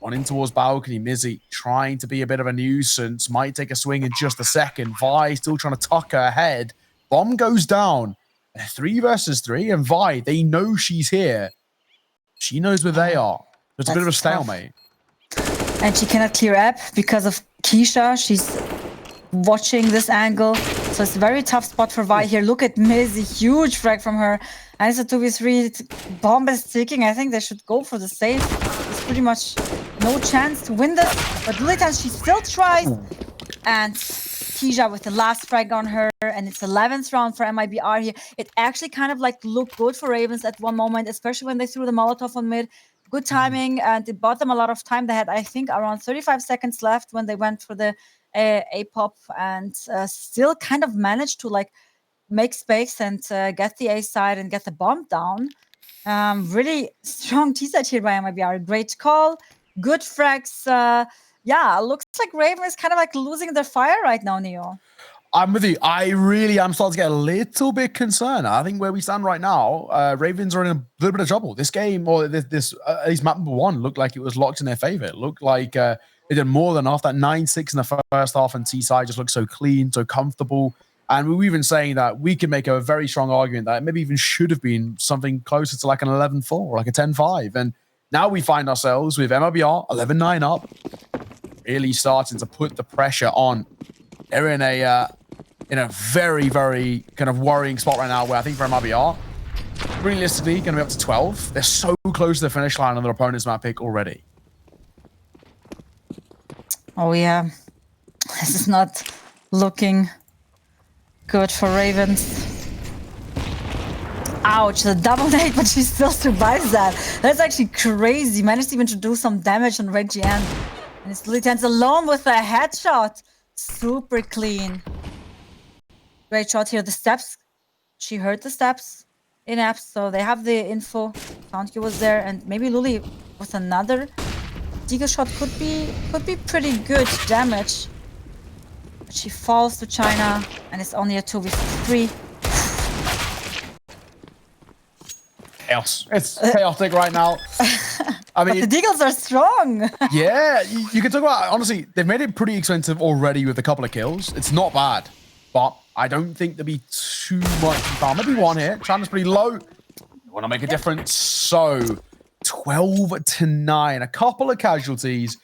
On in towards balcony. Mizzy trying to be a bit of a nuisance. Might take a swing in just a second. Vi still trying to tuck her head. Bomb goes down. 3 versus 3. And Vi, they know she's here. She knows where they are. It's a bit of a stalemate. And she cannot clear up because of Keisha. She's watching this angle. So it's a very tough spot for Vi here. Look at Mizzy, huge frag from her. And it's a 2v3. Bomb is ticking. I think they should go for the save. There's pretty much no chance to win this. But Lulitan, she still tries. And Keisha with the last frag on her. And it's 11th round for MIBR here. It actually kind of like looked good for Ravens at one moment, especially when they threw the Molotov on mid. Good timing, and it bought them a lot of time. They had, I think, around 35 seconds left when they went for the A-pop, and still kind of managed to like make space and get the A side and get the bomb down. Really strong T-side here by MIBR. Great call, good frags. Yeah, looks like Raven is kind of like losing their fire right now, Neo. I'm with you. I really am starting to get a little bit concerned. I think where we stand right now, Ravens are in a little bit of trouble. This game, or this at least map number 1, looked like it was locked in their favor. It looked like they did more than enough. That 9-6 in the first half and T-side just looked so clean, so comfortable. And we were even saying that we could make a very strong argument that it maybe even should have been something closer to like an 11-4 or like a 10-5. And now we find ourselves with MIBR 11-9 up, really starting to put the pressure on. They're in a very, very kind of worrying spot right now where I think for MIBR, realistically, going to be up to 12. They're so close to the finish line on their opponent's map pick already. Oh, yeah. This is not looking good for Ravens. Ouch, the double nade, but she still survives that. That's actually crazy. Managed even to do some damage on Reggie and it's Lulitan's alone with a headshot. Super clean. Great shot here. The steps. She heard the steps in apps, so they have the info. Soundkey was there, and maybe Luli with another deagle shot could be pretty good damage. But she falls to China, and it's only a 2v3. Chaos. It's chaotic right now. I mean, but the deagles are strong. Yeah, you can talk about, honestly, they've made it pretty expensive already with a couple of kills. It's not bad, but I don't think there'll be too much. Maybe one here. China's pretty low. Want to make a difference. So 12-9, a couple of casualties,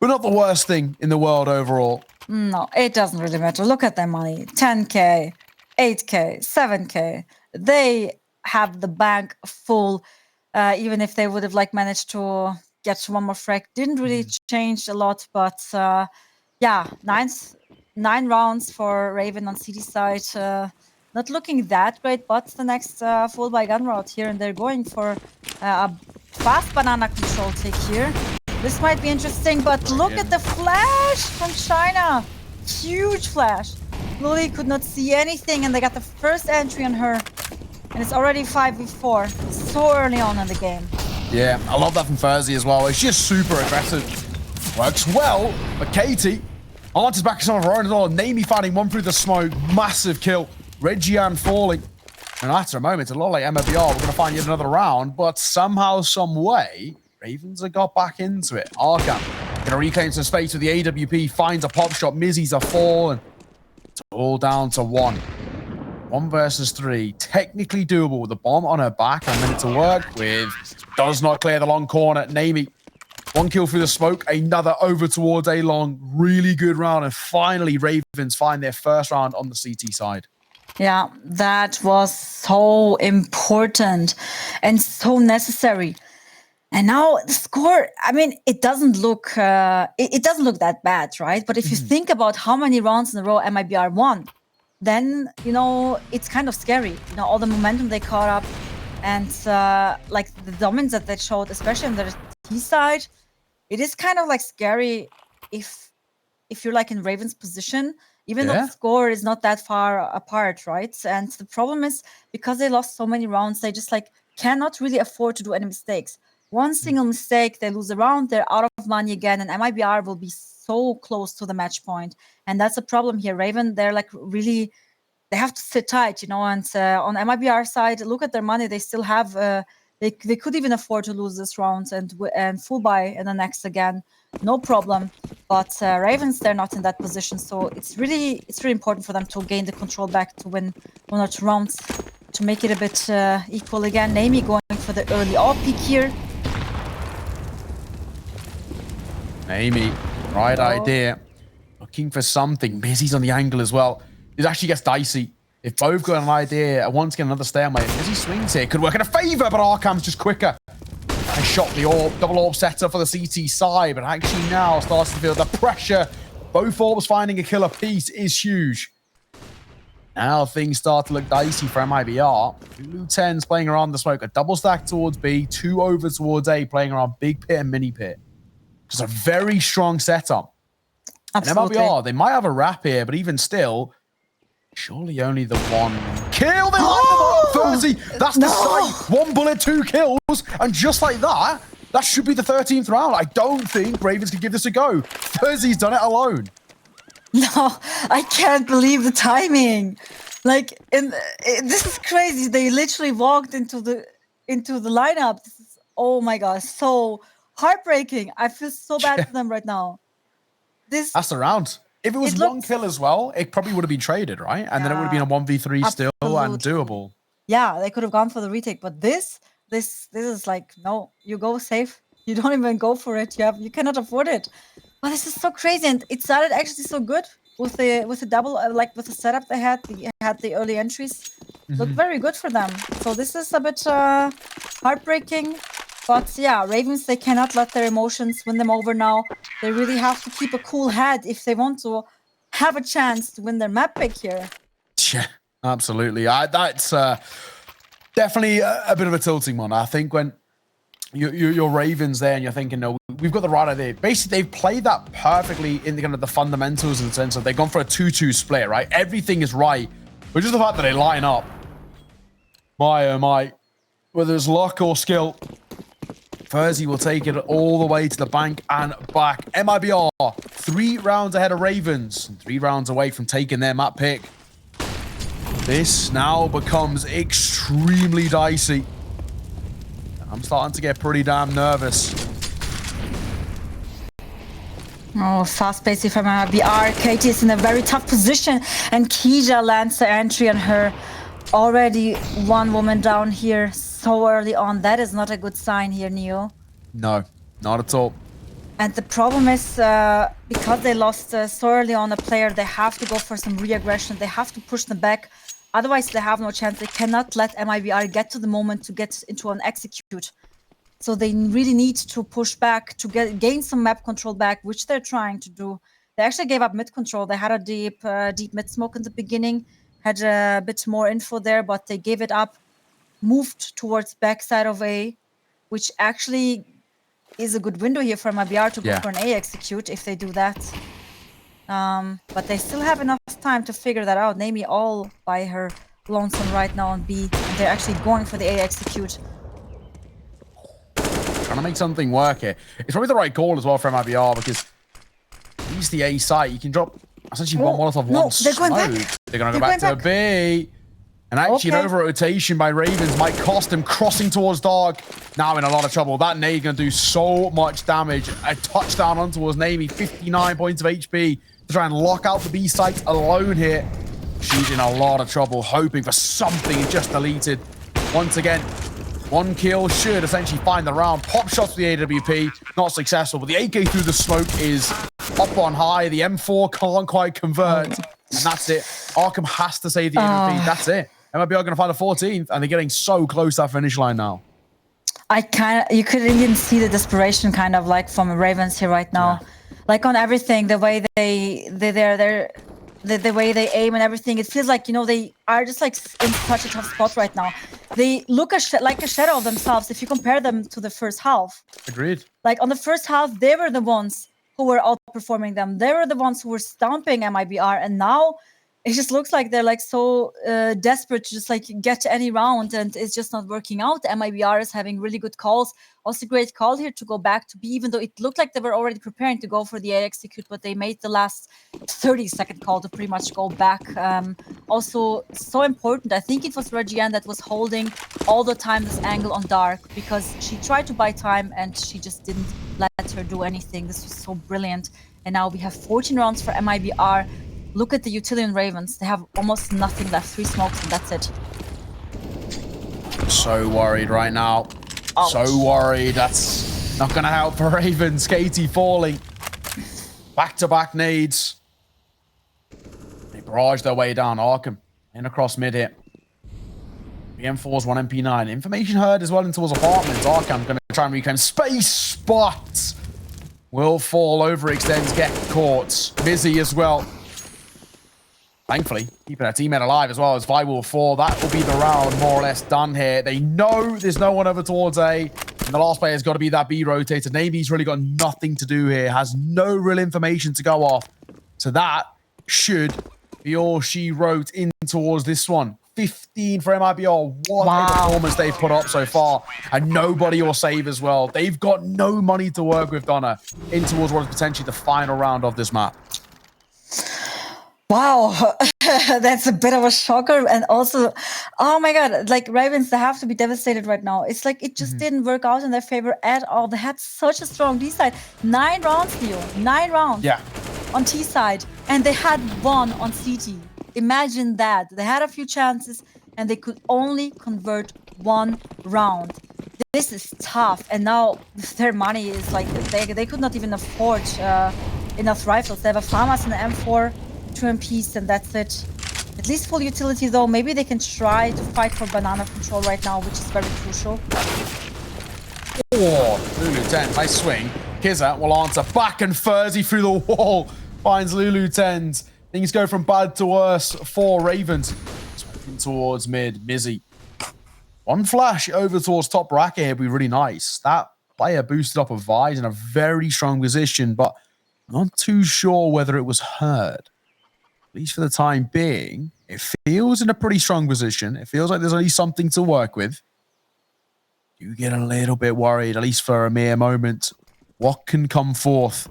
but not the worst thing in the world overall. No, it doesn't really matter. Look at their money. 10K, 8K, 7K. They have the bank full. Even if they would have like managed to get one more frag, didn't really change a lot. But yeah, 9 rounds for Raven on CT side. Not looking that great, but the next full by gun route here, and they're going for a fast banana control take here. This might be interesting, but look at the flash from China. Huge flash. Luli could not see anything, and they got the first entry on her. And it's already 5v4, so early on in the game. Yeah, I love that from Furzy as well. It's just super aggressive. Works well, but Katie answers back some of her own as well. Namie finding one through the smoke, massive kill. Regian falling. And after a moment, a lot like MIBR, we're going to find yet another round, but somehow, some way, Ravens have got back into it. Arkham going to reclaim some space with the AWP, finds a pop shot, Mizzy's a fall, and it's all down to 1. 1 versus 3, technically doable with the bomb on her back and a minute to work with. Does not clear the long corner. Namie, 1 kill through the smoke, another over towards A long. Really good round, and finally Ravens find their first round on the CT side. Yeah, that was so important and so necessary. And now the score, I mean, it doesn't look it doesn't look that bad, right? But if you think about how many rounds in a row MIBR won, then, you know, it's kind of scary. You know, all the momentum they caught up and like the dominance that they showed, especially on the T side, it is kind of like scary if you're like in Raven's position, even though the score is not that far apart, right? And the problem is because they lost so many rounds, they just like cannot really afford to do any mistakes. One single mistake, they lose a round, they're out of money again, and MIBR will be so close to the match point. And that's a problem here. Raven, they're like really, they have to sit tight, you know, and on MIBR side, look at their money. They still have, they could even afford to lose this round and full buy in the next again. No problem. But Ravens, they're not in that position. So it's really important for them to gain the control back to win 1 or 2 rounds to make it a bit equal again. Namie going for the early all peak here. Amy, right idea. Looking for something. Mizzy's on the angle as well. It actually gets dicey. If both got an idea, once again, another stalemate. Mizzy swings here. Could work in a favor, but Arkam's just quicker. I shot the orb. Double orb setup for the CT side, but actually now starts to feel the pressure. Both orbs finding a killer piece is huge. Now things start to look dicey for MIBR. Blue 10's playing around the smoke. A double stack towards B, 2 over towards A, playing around big pit and mini pit. It's a very strong setup. Absolutely. And MIBR, they might have a wrap here, but even still, surely only the one kill. They line them up. 30. That's the sight. 1 bullet, 2 kills. And just like that, that should be the 13th round. I don't think Ravens can give this a go. Thursday's done it alone. No, I can't believe the timing. Like, this is crazy. They literally walked into the lineup. This is, oh my gosh, so heartbreaking. I feel so bad for them right now. That's the round. If it was one kill as well, it probably would have been traded, right? And then it would have been a 1v3 still and doable. Yeah, they could have gone for the retake, but this is like, no, you go safe. You don't even go for it. You cannot afford it. But this is so crazy, and it started actually so good with the double, like with the setup they had. They had the early entries, looked very good for them. So this is a bit heartbreaking. But yeah, Ravens, they cannot let their emotions win them over now. They really have to keep a cool head if they want to have a chance to win their map pick here. Yeah, absolutely. That's definitely a bit of a tilting one. I think when you're Ravens there and you're thinking, no, we've got the right idea. Basically, they've played that perfectly in the kind of the fundamentals in the sense of they've gone for a 2-2 split, right? Everything is right. But just the fact that they line up, my oh my, whether it's luck or skill, Furzy will take it all the way to the bank and back. MIBR, 3 rounds ahead of Ravens, and 3 rounds away from taking their map pick. This now becomes extremely dicey. I'm starting to get pretty damn nervous. Oh, fast paced from MIBR. Katie is in a very tough position, and Keija lands the entry on her. Already 1 woman down here so early on. That is not a good sign here, Neo. No, not at all. And the problem is, because they lost so early on a player, they have to go for some re-aggression. They have to push them back. Otherwise, they have no chance. They cannot let MIBR get to the moment to get into an execute. So they really need to push back to gain some map control back, which they're trying to do. They actually gave up mid control. They had a deep mid smoke in the beginning, had a bit more info there, but they gave it up, moved towards backside of A, which actually is a good window here for MIBR to go for an A execute if they do that. But they still have enough time to figure that out. Naomi all by her lonesome right now on B, and they're actually going for the A execute. Trying to make something work here. It's probably the right call as well for MIBR because use the A site. You can drop essentially one Molotov, one smoke. They're going to go back to B. And actually an over-rotation by Ravens might cost him crossing towards Dark. Now in a lot of trouble. That nade going to do so much damage. A touchdown on towards Naomi. 59 points of HP to try and lock out the B site alone here. She's in a lot of trouble, hoping for something just deleted. Once again, 1 kill should essentially find the round. Pop shots for the AWP, not successful, but the AK through the smoke is up on high. The M4 can't quite convert, and that's it. Arkham has to save the AWP. That's it. MIBR going to find a 14th, and they're getting so close to that finish line now. You could even see the desperation kind of like from Ravens here right now. Yeah. Like on everything, the way the way they aim and everything, it feels like, you know, they are just like in such a tough spot right now. They look like a shadow of themselves if you compare them to the first half. Agreed. Like on the first half, they were the ones who were outperforming them. They were the ones who were stomping MIBR, and now it just looks like they're like so desperate to just like get to any round, and it's just not working out. MIBR is having really good calls. Also great call here to go back to B, even though it looked like they were already preparing to go for the A execute, but they made the last 30-second call to pretty much go back. Also so important, I think it was Regiane that was holding all the time this angle on Dark, because she tried to buy time and she just didn't let her do anything. This was so brilliant. And now we have 14 rounds for MIBR. Look at the Utility Ravens. They have almost nothing left. 3 smokes and that's it. So worried right now. Ouch. So worried. That's not going to help for Ravens. Katie falling. Back-to-back nades. They barrage their way down. Arkham in across mid here. M4's 1 MP9. Information heard as well into his apartments. Arkham going to try and reclaim space, but will fall, overextends, get caught. Busy as well. Thankfully, keeping our teammate alive as well as Vi will fall. That will be the round more or less done here. They know there's no one over towards A. And the last player has got to be that B rotator. Navy's really got nothing to do here. Has no real information to go off. So that should be all she wrote in towards this one. 15 for MIBR. What a performance they've put up so far. And nobody will save as well. They've got no money to work with, Donna, in towards what is potentially the final round of this map. Wow, that's a bit of a shocker. And also, oh my God, like Ravens, they have to be devastated right now. It's like it just didn't work out in their favor at all. They had such a strong D side. 9 rounds, Leo. 9 rounds on T side. And they had 1 on CT. Imagine that. They had a few chances and they could only convert 1 round. This is tough. And now their money is like, they could not even afford enough rifles. They have a FAMAS and an M4. 2 MPs, and that's it. At least full utility though. Maybe they can try to fight for banana control right now, which is very crucial. Oh, Lulu 10, nice swing. Kizza will answer back, and Furzy through the wall finds Lulu 10s. Things go from bad to worse for Ravens. Swiping towards mid, Mizzy. One flash over towards top bracket here would be really nice. That player boosted up a Vise in a very strong position, but not too sure whether it was heard. At least for the time being, it feels in a pretty strong position. It feels like there's at least something to work with. You get a little bit worried, at least for a mere moment. What can come forth?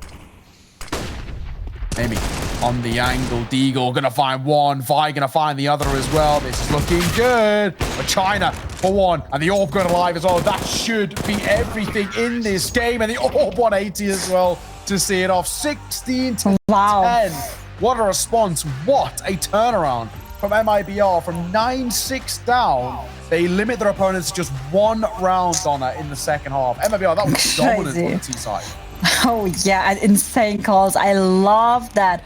Amy on the angle. Deagle gonna find one. Vi gonna find the other as well. This is looking good. But China for 1. And the Orb going alive as well. That should be everything in this game. And the Orb 180 as well to see it off. 16 to 10. What a response. What a turnaround from MIBR. From 9-6 down, they limit their opponents to just 1 round on it in the second half. MIBR, that was dominant on the T side. Oh, yeah, insane calls. I love that.